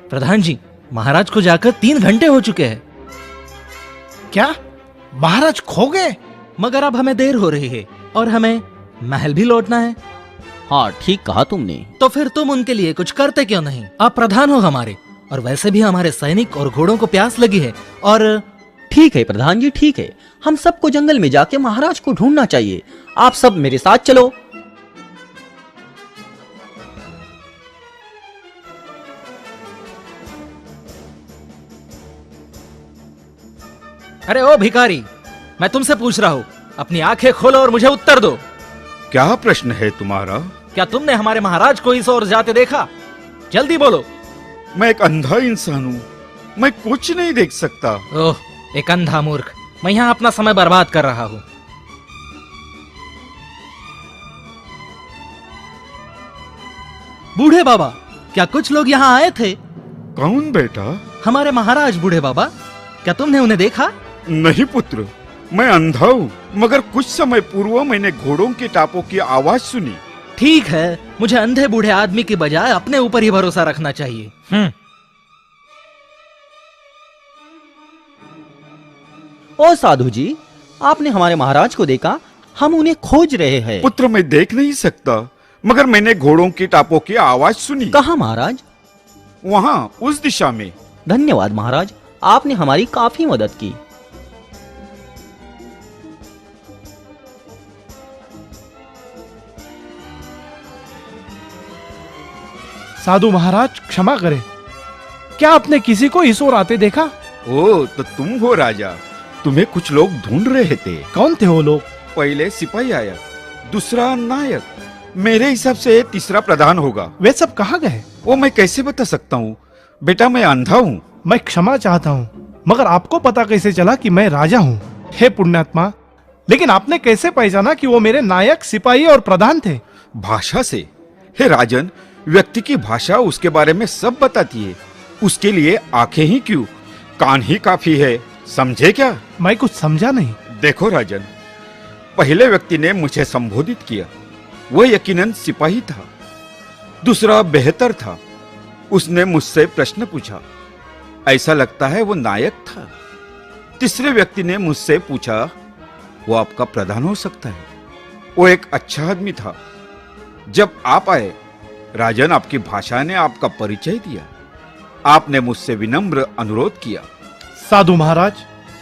प्रधान जी, महाराज को जाकर 3 घंटे हो चुके हैं। क्या महाराज खो गए? मगर अब हमें देर हो रही है और हमें महल भी लौटना है। हाँ, ठीक कहा तुमने। तो फिर तुम उनके लिए कुछ करते क्यों नहीं? आप प्रधान हो हमारे, और वैसे भी हमारे सैनिक और घोड़ों को प्यास लगी है। और ठीक है प्रधान जी, ठीक है। हम सबको जंगल में जाके महाराज को ढूंढना चाहिए। आप सब मेरे साथ चलो। अरे ओ भिखारी, मैं तुमसे पूछ रहा हूँ, अपनी आंखें खोलो और मुझे उत्तर दो। क्या प्रश्न है तुम्हारा? क्या तुमने हमारे महाराज को इस ओर जाते देखा? जल्दी बोलो। मैं एक अंधा इंसान हूँ, मैं कुछ नहीं देख सकता। ओह, एक अंधा मूर्ख। मैं यहाँ अपना समय बर्बाद कर रहा हूँ। बूढ़े बाबा, क्या कुछ लोग यहाँ आए थे? कौन बेटा? हमारे महाराज बूढ़े बाबा, क्या तुमने उन्हें देखा? नहीं पुत्र, मैं अंधा हूँ, मगर कुछ समय पूर्व मैंने घोड़ों के टापों की आवाज सुनी। ठीक है, मुझे अंधे बूढ़े आदमी की बजाय अपने ऊपर ही भरोसा रखना चाहिए। ओ साधु जी, आपने हमारे महाराज को देखा? हम उन्हें खोज रहे हैं। पुत्र, मैं देख नहीं सकता, मगर मैंने घोड़ों के टापों की आवाज सुनी। कहाँ महाराज? वहाँ, उस दिशा में। धन्यवाद महाराज, आपने हमारी काफी मदद की। साधु महाराज क्षमा करें, क्या आपने किसी को इस ओर आते देखा? ओ, तो तुम हो राजा। तुम्हें कुछ लोग ढूंढ रहे थे। कौन थे वो लोग? पहले सिपाही आया, दूसरा नायक, मेरे हिसाब से तीसरा प्रधान होगा। वे सब कहाँ गए? वो मैं कैसे बता सकता हूँ बेटा, मैं अंधा हूँ। मैं क्षमा चाहता हूँ, मगर आपको पता कैसे चला कि मैं राजा हूँ? हे पुण्यात्मा, लेकिन आपने कैसे पहचाना कि वो मेरे नायक, सिपाही और प्रधान थे? भाषा से। हे राजन, व्यक्ति की भाषा उसके बारे में सब बताती है। उसके लिए आंखें ही क्यों, कान ही काफी है, समझे क्या? मैं कुछ समझा नहीं। देखो राजन, पहले व्यक्ति ने मुझे संबोधित किया, वो यकीनन सिपाही था। दूसरा बेहतर था, उसने मुझसे प्रश्न पूछा, ऐसा लगता है वो नायक था। तीसरे व्यक्ति ने मुझसे पूछा, वो आपका प्रधान हो सकता है। वो एक अच्छा आदमी था। जब आप आए, राजन, आपकी भाषा ने आपका परिचय दिया। आपने मुझसे विनम्र अनुरोध किया। साधु महाराज,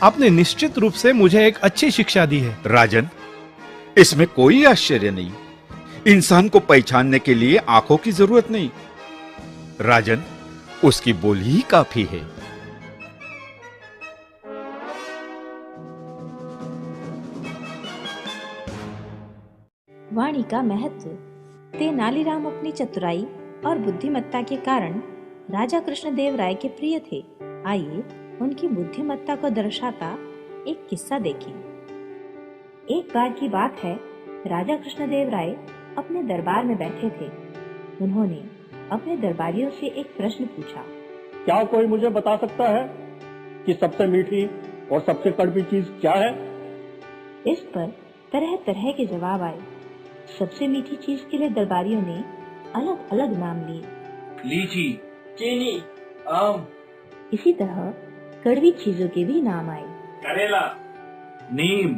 आपने निश्चित रूप से मुझे एक अच्छी शिक्षा दी है। राजन, इसमें कोई आश्चर्य नहीं। इंसान को पहचानने के लिए आंखों की जरूरत नहीं। राजन, उसकी बोली ही काफी है। वाणी का महत्व। तेनालीराम अपनी चतुराई और बुद्धिमत्ता के कारण राजा कृष्णदेव राय के प्रिय थे। आइए उनकी बुद्धिमत्ता को दर्शाता एक किस्सा देखें। एक बार की बात है, राजा कृष्णदेव राय अपने दरबार में बैठे थे। उन्होंने अपने दरबारियों से एक प्रश्न पूछा। क्या कोई मुझे बता सकता है कि सबसे मीठी और सबसे कड़वी चीज क्या है? इस पर तरह तरह के जवाब आए। सबसे मीठी चीज के लिए दरबारियों ने अलग अलग नाम लिए। लीची, चीनी, आम। इसी तरह कड़वी चीजों के भी नाम आए। करेला, नीम,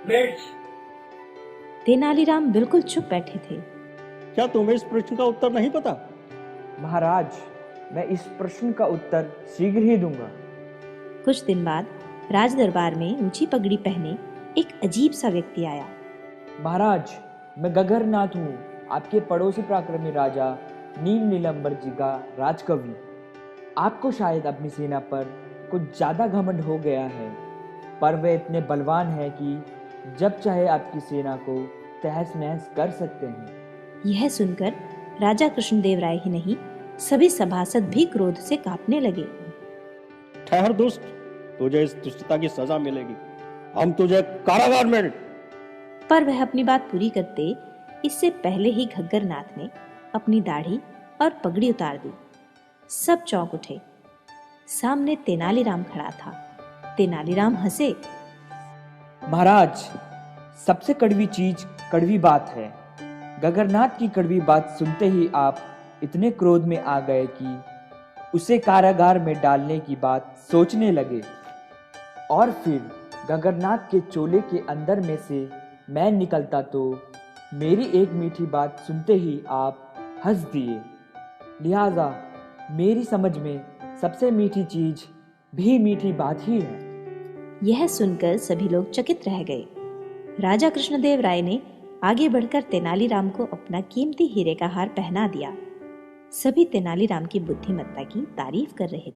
मिर्च। तेनालीराम बिल्कुल चुप बैठे थे। क्या तुम्हें इस प्रश्न का उत्तर नहीं पता? महाराज, मैं इस प्रश्न का उत्तर शीघ्र ही दूंगा। कुछ दिन बाद राज दरबार में ऊंची पगड़ी पहने एक अजीब सा व्यक्ति आया। महाराज, मैं गगरनाथ हूँ, आपके पड़ोसी पराक्रमी राजा नील नीलंबर जी का राजकवि। आपको शायद अपनी सेना पर कुछ ज्यादा घमंड हो गया है, पर वे इतने बलवान हैं कि जब चाहे आपकी सेना को तहस नहस कर सकते हैं। यह सुनकर राजा कृष्णदेव राय ही नहीं, सभी सभासद भी क्रोध से कांपने लगे। ठहर दुष्ट, तुझे इस दुष्टता की सजा मिलेगी। हम तुझे कारागार में। पर वह अपनी बात पूरी करते इससे पहले ही घग्गरनाथ ने अपनी दाढ़ी और पगड़ी उतार दी। सब चौंक उठे। सामने तेनालीराम खड़ा था। तेनालीराम हंसे। महाराज, सबसे कड़वी चीज कड़वी बात है। गगरनाथ की कड़वी बात सुनते ही आप इतने क्रोध में आ गए कि उसे कारागार में डालने की बात सोचने लगे। और फिर गगरनाथ के चोले के अंदर में से मैं निकलता तो मेरी एक मीठी बात सुनते ही आप हंस दिए। लिहाजा मेरी समझ में सबसे मीठी चीज भी मीठी बात ही है। यह सुनकर सभी लोग चकित रह गए। राजा कृष्णदेव राय ने आगे बढ़कर तेनालीराम को अपना कीमती हीरे का हार पहना दिया। सभी तेनालीराम की बुद्धिमत्ता की तारीफ कर रहे थे।